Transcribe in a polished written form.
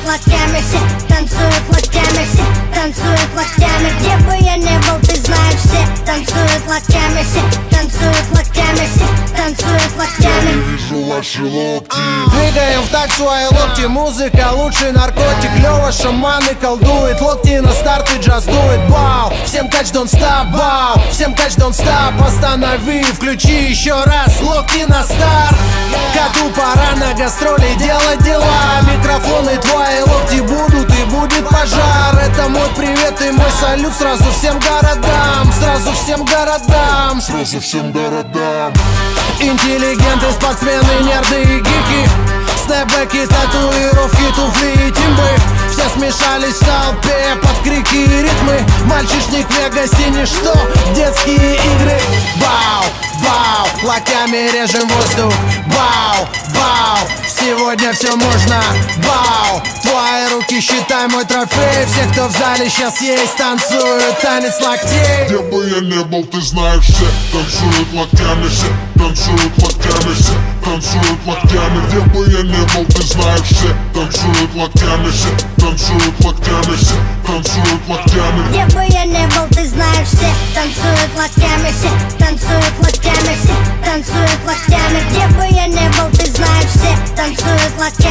танцуют локтями, все танцуют локтями, все танцуют локтями. Где бы я не был, ты знаешь, все танцуют локтями, все танцуют локтями, все танцуют локтями. Я вижу ваши локти. Двигаем в такт свои локти, музыка лучший наркотик. Лёва шаманы колдует, локти на старт и джаз дует. Бау, всем catch don't stop, бау, всем catch don't stop. Останови, включи еще раз, локти на старт. Коту пора на гастроли делать дела. Микрофоны твои, локти будут и будет пожар. Это мой привет и мой салют сразу всем городам. Сразу всем городам. Сразу всем городам. Интеллигенты, спортсмены, нерды и гики. Снэпбэки, татуировки, туфли и тимбы. Все смешались в толпе под крики и ритмы. Мальчишник в Вегасе ничто, детские игры. Бау, бау, локтями режем воздух. Бау, бау, сегодня все можно. Бау, твои руки считай мой трофей. Все, кто в зале сейчас есть, танцуют танец локтей. Где бы я не был, ты знаешь, все танцуют локтями, все танцуют локтями, все танцуют локтями. Где бы я не был, ты знаешь, все танцуют локтями, все танцуют локтями, все танцуют локтями. Где бы я не был, ты знаешь, все танцуют локтями, все танцуют локтями, все танцуют локтями. Где бы я не был, ты знаешь, все танцуют локтями.